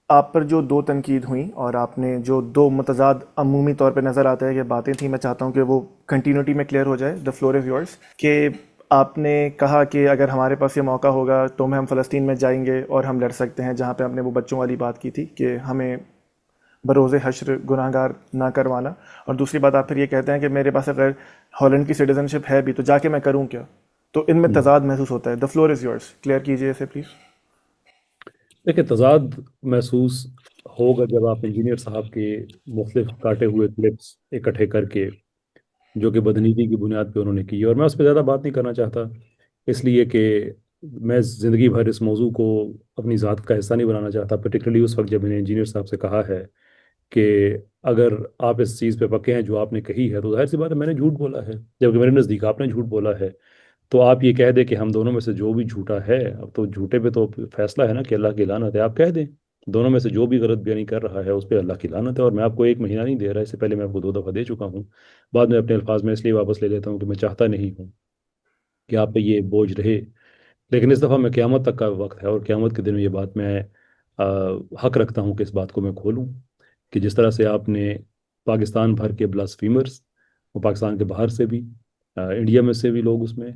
آپ پر جو دو تنقید ہوئیں اور آپ نے جو دو متضاد عمومی طور پہ نظر آتا ہے کہ باتیں تھیں، میں چاہتا ہوں کہ وہ کنٹینیوٹی میں کلیئر ہو جائے. The floor is yours. کہ آپ نے کہا کہ اگر ہمارے پاس یہ موقع ہوگا تو ہم فلسطین میں جائیں گے اور ہم لڑ سکتے ہیں، جہاں پہ ہم نے وہ بچوں والی بات کی تھی کہ ہمیں بروز حشر گناہ گار نہ کروانا. اور دوسری بات آپ پھر یہ کہتے ہیں کہ میرے پاس اگر ہالینڈ کی سٹیزن شپ ہے بھی تو جا کے میں کروں کیا. تو ان میں تضاد محسوس ہوتا ہے. The floor is yours, clear کیجیے اسے پلیز. دیکھیں، تضاد محسوس ہوگا جب آپ انجینئر صاحب کے مختلف کاٹے ہوئے کلپس اکٹھے کر کے جو کہ بدنیتی کی بنیاد پہ انہوں نے کی، اور میں اس پہ زیادہ بات نہیں کرنا چاہتا، اس لیے کہ میں زندگی بھر اس موضوع کو اپنی ذات کا حصہ نہیں بنانا چاہتا، پرٹیکولرلی اس وقت جب میں نے انجینئر صاحب سے کہا ہے کہ اگر آپ اس چیز پہ پکے ہیں جو آپ نے کہی ہے تو ظاہر سی بات ہے میں نے جھوٹ بولا ہے، جبکہ میرے نزدیک آپ نے جھوٹ بولا ہے. تو آپ یہ کہہ دیں کہ ہم دونوں میں سے جو بھی جھوٹا ہے، اب تو جھوٹے پہ تو فیصلہ ہے نا کہ اللہ کی لعنت ہے، آپ کہہ دیں دونوں میں سے جو بھی غلط بیانی کر رہا ہے اس پہ اللہ کی لعنت ہے. اور میں آپ کو 1 مہینہ نہیں دے رہا، اس سے پہلے میں آپ کو 2 دفعہ دے چکا ہوں. بعد میں اپنے الفاظ میں اس لیے واپس لے لیتا ہوں کہ میں چاہتا نہیں ہوں کہ آپ پہ یہ بوجھ رہے. لیکن اس دفعہ میں قیامت تک کا وقت ہے اور قیامت کے دن میں یہ بات میں آ، حق رکھتا ہوں کہ اس بات کو میں کھولوں، کہ جس طرح سے آپ نے پاکستان بھر کے بلاسفیمرز، وہ پاکستان کے باہر سے بھی، انڈیا میں سے بھی لوگ اس میں،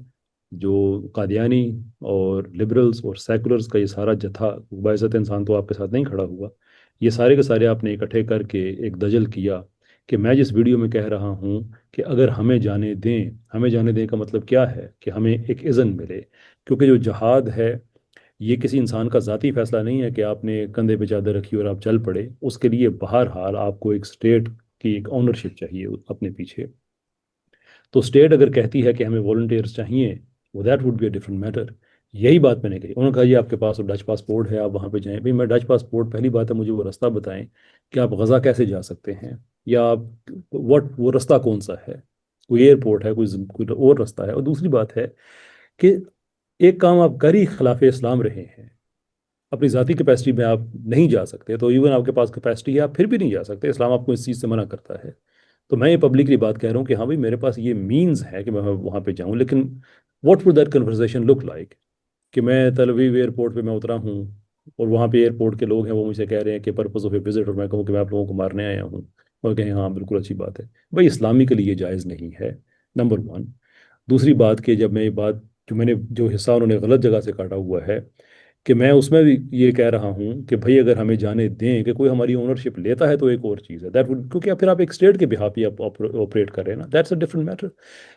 جو قادیانی اور لبرلز اور سیکولرز کا یہ سارا جتھا، باعزت انسان تو آپ کے ساتھ نہیں کھڑا ہوا، یہ سارے کے سارے آپ نے اکٹھے کر کے ایک دجل کیا کہ میں جس ویڈیو میں کہہ رہا ہوں کہ اگر ہمیں جانے دیں، ہمیں جانے دیں کا مطلب کیا ہے کہ ہمیں ایک اذن ملے. کیونکہ جو جہاد ہے یہ کسی انسان کا ذاتی فیصلہ نہیں ہے کہ آپ نے کندھے پہ چادر رکھی اور آپ چل پڑے، اس کے لیے بہرحال آپ کو ایک اسٹیٹ کی ایک اونرشپ چاہیے اپنے پیچھے. تو اسٹیٹ اگر کہتی ہے کہ ہمیں والنٹیئرس چاہیے، وہ that would be a different matter. یہی بات میں نے کہی. انہوں نے کہا یہ آپ کے پاس ڈچ پاسپورٹ ہے، آپ وہاں پہ جائیں. بھائی میں ڈچ پاسپورٹ، پہلی بات ہے مجھے وہ رستہ بتائیں کہ آپ غزہ کیسے جا سکتے ہیں، یا آپ وہ رستہ کون سا ہے، کوئی ایئرپورٹ ہے، کوئی اور رستہ ہے. اور دوسری بات ہے کہ ایک کام آپ کر ہی خلاف اسلام رہے ہیں، اپنی ذاتی کیپیسٹی میں آپ نہیں جا سکتے، تو ایون آپ کے پاس کیپیسٹی ہے آپ پھر بھی نہیں جا سکتے، اسلام آپ کو اس چیز سے منع کرتا ہے. تو میں یہ پبلکلی بات کہہ رہا ہوں کہ ہاں بھائی میرے پاس یہ مینز ہے کہ میں وہاں پہ جاؤں، لیکن what would that conversation look like کہ میں تل اویو ایئرپورٹ پہ میں اترا ہوں اور وہاں پہ ایئرپورٹ کے لوگ ہیں وہ مجھ سے کہہ رہے ہیں کہ پرپز آف اے وزٹ، اور میں کہوں کہ میں آپ لوگوں کو مارنے آیا ہوں، اور کہیں ہاں بالکل اچھی بات ہے. بھائی اسلامی کے لیے یہ جائز نہیں ہے، نمبر ون. دوسری بات کہ جب میں یہ بات، جو میں نے جو حصہ انہوں نے غلط جگہ سے کاٹا ہوا ہے، کہ میں اس میں بھی یہ کہہ رہا ہوں کہ بھائی اگر ہمیں جانے دیں، کہ کوئی ہماری اونرشپ لیتا ہے تو ایک اور چیز ہے دیٹ وڈ، کیونکہ پھر آپ ایک اسٹیٹ کے بہاف پہ آپ آپریٹ کر رہے ہیں نا، دیٹس اے ڈفرنٹ میٹر.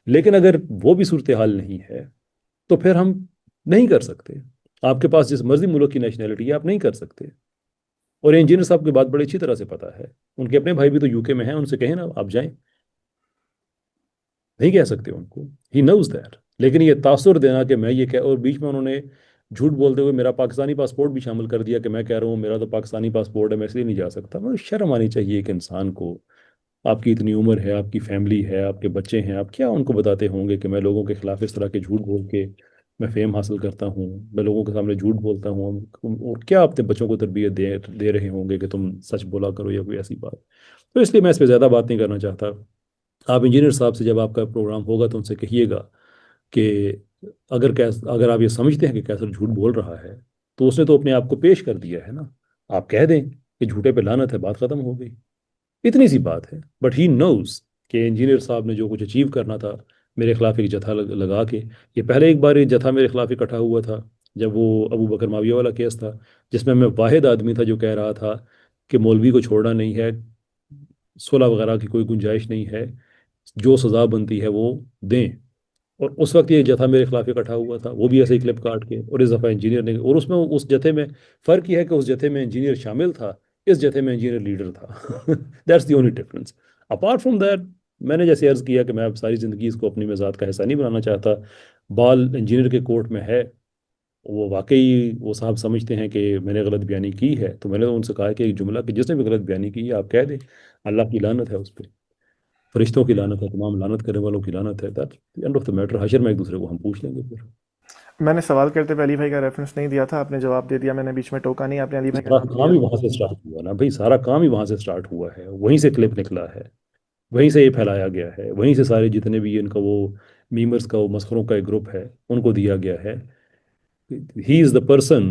لیکن اگر وہ بھی صورتحال نہیں ہے تو پھر ہم نہیں کر سکتے. آپ کے پاس جس مرضی ملک کی نیشنلٹی ہے آپ نہیں کر سکتے. اور انجینئر صاحب کی بات بڑی اچھی طرح سے پتا ہے، ان کے اپنے بھائی بھی تو یو کے میں ہیں، ان سے کہیں نا آپ جائیں، نہیں کہہ سکتے ان کو. ہی نوز دیٹ. لیکن یہ تاثر دینا کہ میں یہ اور بیچ میں انہوں نے جھوٹ بولتے ہوئے میرا پاکستانی پاسپورٹ بھی شامل کر دیا کہ میں کہہ رہا ہوں میرا تو پاکستانی پاسپورٹ ہے میں اس لیے نہیں جا سکتا. مگر شرم آنی چاہیے ایک انسان کو. آپ کی اتنی عمر ہے، آپ کی فیملی ہے، آپ کے بچے ہیں، آپ کیا ان کو بتاتے ہوں گے کہ میں لوگوں کے خلاف اس طرح کے جھوٹ بول کے میں فیم حاصل کرتا ہوں، میں لوگوں کے سامنے جھوٹ بولتا ہوں، اور کیا اپنے بچوں کو تربیت دے رہے ہوں گے کہ تم سچ بولا کرو یا کوئی ایسی بات. تو اس لیے میں اس پہ زیادہ بات نہیں کرنا چاہتا. آپ انجینئر صاحب سے جب آپ کا پروگرام ہوگا تو ان سے کہیے گا کہ اگر آپ یہ سمجھتے ہیں کہ کیسر جھوٹ بول رہا ہے تو اس نے تو اپنے آپ کو پیش کر دیا ہے نا. آپ کہہ دیں کہ جھوٹے پہ لعنت ہے، بات ختم ہو گئی. اتنی سی بات ہے. بٹ ہی نوز کہ انجینئر صاحب نے جو کچھ اچیو کرنا تھا میرے خلاف ایک جتھا لگا کے. یہ پہلے ایک بار یہ جتھا میرے خلاف اکٹھا ہوا تھا جب وہ ابو بکر معاویہ والا کیس تھا، جس میں واحد آدمی تھا جو کہہ رہا تھا کہ مولوی کو چھوڑنا نہیں ہے، صلح وغیرہ کی کوئی گنجائش نہیں ہے، جو سزا بنتی ہے وہ دیں. اور اس وقت یہ جتھا میرے خلاف اکٹھا ہوا تھا، وہ بھی ایسے ہی کلپ کاٹ کے. اور اس دفعہ انجینئر نے، اور اس میں اس جتھے میں فرق یہ ہے کہ اس جتھے میں انجینئر شامل تھا، اس جتھے میں انجینئر لیڈر تھا. That's the only difference. Apart from that, میں نے جیسے عرض کیا کہ میں اب ساری زندگی اس کو اپنی مزاج کا حصہ نہیں بنانا چاہتا. بال انجینئر کے کورٹ میں ہے. وہ واقعی وہ صاحب سمجھتے ہیں کہ میں نے غلط بیانی کی ہے، تو میں نے ان سے کہا کہ ایک جملہ کہ جس نے بھی غلط بیانی کی ہے آپ کہہ دیں، اللہ کی لعنت ہے اس پہ، فرشتوں کی لعنت ہے، تمام لعنت کرنے والوں کی لعنت ہے. That and of the matter. حشر میں ایک دوسرے کو ہم پوچھ لیں گے پھر. میں نے سوال کرتے ہوئے علی بھائی کا ریفرنس نہیں دیا تھا، آپ نے جواب دے دیا، میں نے بیچ میں ٹوکا نہیں، آپ نے علی بھائی کا سارا نام کام لیا. ہی وہاں سے اسٹارٹ ہوا نا بھائی، سارا کام ہی وہاں سے اسٹارٹ ہوا ہے، وہیں سے کلپ نکلا ہے، وہیں سے یہ پھیلایا گیا ہے، وہیں سے سارے جتنے بھی ان کا وہ میمرز کا وہ مسخروں کا ایک گروپ ہے ان کو دیا گیا ہے. ہی از دا پرسن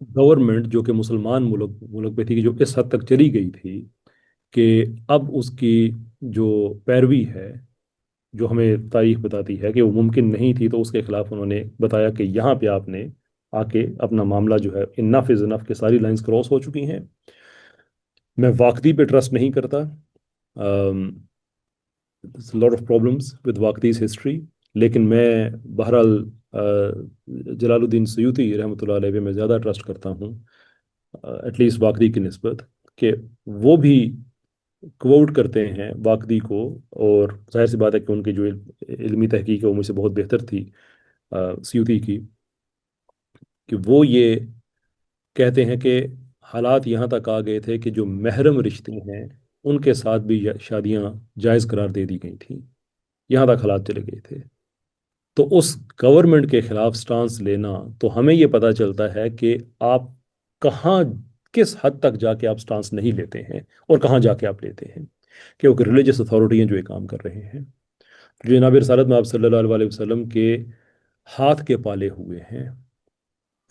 گورنمنٹ جو کہ مسلمان ملک پہ تھی، کہ جو اس حد تک چلی گئی تھی کہ اب اس کی جو پیروی ہے، جو ہمیں تاریخ بتاتی ہے کہ وہ ممکن نہیں تھی، تو اس کے خلاف انہوں نے بتایا کہ یہاں پہ آپ نے آ کے اپنا معاملہ جو ہے انف از انف، کہ ساری لائنز کراس ہو چکی ہیں. میں واقعی پہ ٹرسٹ نہیں کرتا. لاٹ آف پرابلمس ود واقعیز ہسٹری. لیکن میں بہرحال جلال الدین سیوطی رحمۃ اللہ علیہ پہ میں زیادہ ٹرسٹ کرتا ہوں ایٹ لیسٹ واقعی کی نسبت، کہ وہ بھی کوٹ کرتے ہیں واقعی کو. اور ظاہر سی بات ہے کہ ان کی جو علمی تحقیق ہے وہ مجھ سے بہت بہتر تھی سیوطی کی، کہ وہ یہ کہتے ہیں کہ حالات یہاں تک آ گئے تھے کہ جو محرم رشتے ہیں ان کے ساتھ بھی شادیاں جائز قرار دے دی گئی تھیں. یہاں تک حالات چلے گئے تھے. تو اس گورنمنٹ کے خلاف سٹانس لینا، تو ہمیں یہ پتہ چلتا ہے کہ آپ کہاں، کس حد تک جا کے آپ سٹانس نہیں لیتے ہیں اور کہاں جا کے آپ لیتے ہیں. کیونکہ ریلیجس اتھارٹی ہیں جو یہ کام کر رہے ہیں، جو جناب رسالت میں آپ صلی اللہ علیہ وسلم کے ہاتھ کے پالے ہوئے ہیں،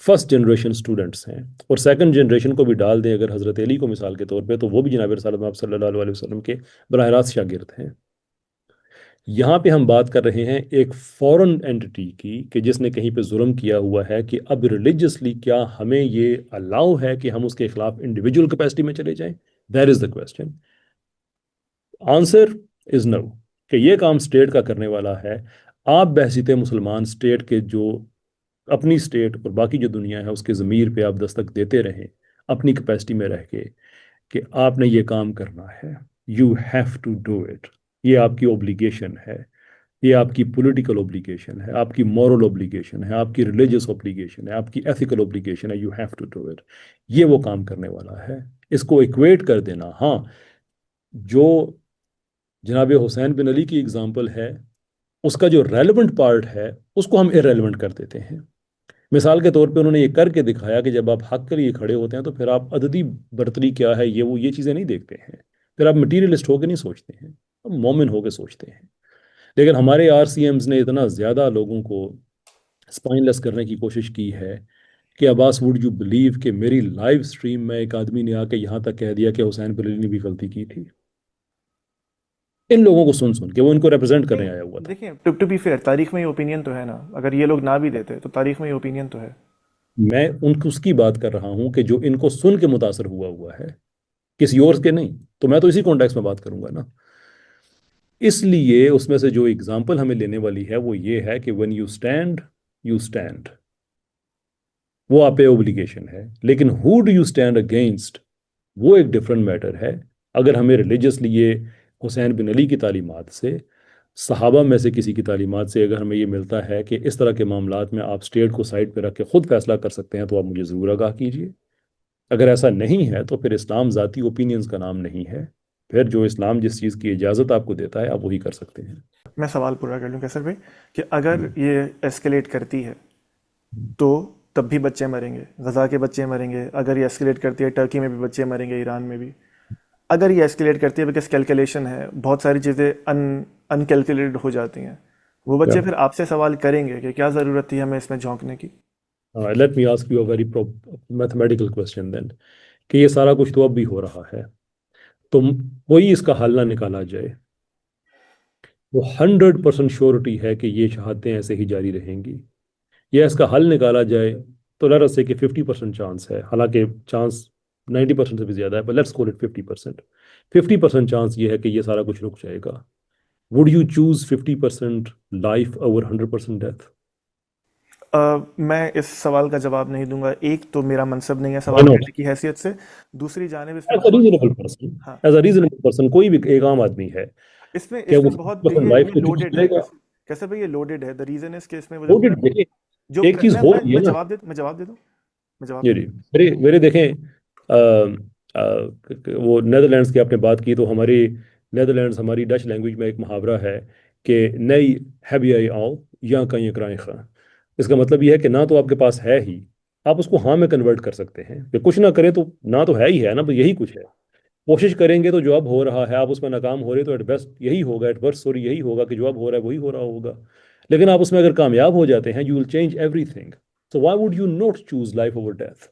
فرسٹ جنریشن اسٹوڈنٹس ہیں. اور سیکنڈ جنریشن کو بھی ڈال دیں اگر حضرت علی کو مثال کے طور پہ، تو وہ بھی جناب رسالت میں آپ صلی اللہ علیہ وسلم کے براہ راست شاگرد ہیں. یہاں پہ ہم بات کر رہے ہیں ایک فورن اینٹی کی، کہ جس نے کہیں پہ ظلم کیا ہوا ہے، کہ اب ریلیجسلی کیا ہمیں یہ الاؤ ہے کہ ہم اس کے خلاف انڈیویجول کیپیسٹی میں چلے جائیں. That is the question. Answer is no, کہ یہ کام اسٹیٹ کا کرنے والا ہے. آپ بحثیت مسلمان اسٹیٹ کے جو اپنی اسٹیٹ اور باقی جو دنیا ہے اس کے ضمیر پہ آپ دستک دیتے رہیں اپنی کیپیسٹی میں رہ کے، کہ آپ نے یہ کام کرنا ہے. You have to do it. یہ آپ کی اوبلیگیشن ہے، یہ آپ کی پولیٹیکل اوبلیگیشن ہے، آپ کی مورل اوبلیگیشن ہے، آپ کی ریلیجس اوبلیگیشن ہے، آپ کی ایتھیکل اوبلیگیشن ہے. You have to do it. یہ وہ کام کرنے والا ہے. اس کو ایکویٹ کر دینا، ہاں جو جناب حسین بن علی کی اگزامپل ہے اس کا جو ریلیونٹ پارٹ ہے اس کو ہم ارریلیونٹ کر دیتے ہیں. مثال کے طور پہ انہوں نے یہ کر کے دکھایا کہ جب آپ حق کے لیے کھڑے ہوتے ہیں تو پھر آپ عددی برتری کیا ہے یہ چیزیں نہیں دیکھتے ہیں. پھر آپ مٹیریلسٹ ہو کے نہیں سوچتے ہیں، آپ مومن ہو کے سوچتے ہیں. لیکن ہمارے آر سی ایمز نے اتنا زیادہ لوگوں کو اسپائن لیس کرنے کی کوشش کی ہے کہ عباس وڈ یو بلیو کہ میری لائیو سٹریم میں ایک آدمی نے آ کے یہاں تک کہہ دیا کہ حسین بن علی نے بھی غلطی کی تھی. ان لوگوں کو سن کہ وہ ان کو ریپرزینٹ کرنے آیا ہوا تھا. دیکھیں ٹو بی فیئر، تاریخ میں یہ اوپینین تو ہے نا، اگر یہ لوگ نہ بھی دیتے تو تاریخ میں یہ اوپینین تو ہے. میں اس کی بات کر رہا ہوں کہ جو ان کو سن کے متاثر ہوا ہے، کسی اور کے نہیں. تو میں تو اسی کانٹیکس میں بات کروں گا نا. اس لیے اس میں سے جو اگزامپل ہمیں لینے والی ہے وہ یہ ہے کہ when you stand، وہ آپ پہ اوبلیگیشن ہے. لیکن who do you stand against، وہ ایک ڈفرنٹ میٹر ہے. اگر ہمیں ریلیجسلی یہ حسین بن علی کی تعلیمات سے، صحابہ میں سے کسی کی تعلیمات سے اگر ہمیں یہ ملتا ہے کہ اس طرح کے معاملات میں آپ اسٹیٹ کو سائڈ پہ رکھ کے خود فیصلہ کر سکتے ہیں، تو آپ مجھے ضرور آگاہ کیجیے. اگر ایسا نہیں ہے تو پھر اسلام ذاتی اوپینینز کا نام نہیں ہے. پھر جو اسلام جس چیز کی اجازت آپ کو دیتا ہے آپ وہی کر سکتے ہیں. میں سوال پورا کر لوں کیسر بھائی، کہ اگر یہ ایسکیلیٹ کرتی ہے تو تب بھی بچے مریں گے، غزہ کے بچے مریں گے. اگر یہ ایسکیلیٹ کرتی ہے ٹرکی میں بھی بچے مریں گے، ایران میں بھی. اگر یہ ایسکیلیٹ کرتی ہے بیکاز کیلکولیشن ہے، بہت ساری چیزیں ان کیلکولیٹڈ ہو جاتی ہیں، وہ بچے پھر آپ سے سوال کریں گے کہ کیا ضرورت تھی ہمیں اس میں جھونکنے کی. Let me ask you a very mathematical question then, کہ یہ سارا کچھ تو اب بھی ہو رہا ہے، تو کوئی اس کا حل نہ نکالا جائے. وہ 100% شیورٹی ہے کہ یہ شہادتیں ایسے ہی جاری رہیں گی. یا اس کا حل نکالا جائے تو لیٹ اس سے کہ 50% چانس ہے، حالانکہ چانس 90% سے بھی زیادہ ہے، پر لیٹس کال اٹ 50%. 50% چانس یہ ہے کہ یہ سارا کچھ رک جائے گا. Would you choose 50% life over 100% death? میں اس سوال کا جواب نہیں دوں گا. ایک تو میرا منصب نہیں ہے Why سوال not؟ کرنے کی حیثیت سے، دوسری جانب اس میں ایز اے بہت. ریزنیبل پرسن، ہاں، ایز اے ریزنیبل پرسن کوئی بھی ایک عام آدمی ہے، اس میں کیا وہ بہت 50% یہ لائف کو چوز لوڈڈ ہے. کرے گا؟ کیسے بھائی یہ لوڈڈ ہے. دا ریزن اس کے اس میں وہ وہ دیکھیں، جو ایک چیز ہو رہی ہے میں نا. جواب دے دوں میں جواب جی دے جی، دوں. میرے دیکھیں، وہ نیدرلینڈس کی آپ نے بات کی، تو ہماری نیدرلینڈس، ہماری ڈچ لینگویج میں ایک محاورہ ہے کہ نئی ہیبی آئی آؤ یا کہیں کرائیں خواہ. اس کا مطلب یہ ہے کہ نہ تو آپ کے پاس ہے ہی، آپ اس کو ہاں میں کنورٹ کر سکتے ہیں کہ کچھ نہ کریں تو نہ تو ہے ہی ہے نا، بس یہی کچھ ہے. کوشش کریں گے تو جو اب ہو رہا ہے آپ اس میں ناکام ہو رہے تو ایٹ بیسٹ یہی ہوگا، ایٹ ورسٹ سوری یہی ہوگا کہ جو اب ہو رہا ہے وہی ہو رہا ہوگا. لیکن آپ اس میں اگر کامیاب ہو جاتے ہیں، you will change every thing. So why would you not choose life over death؟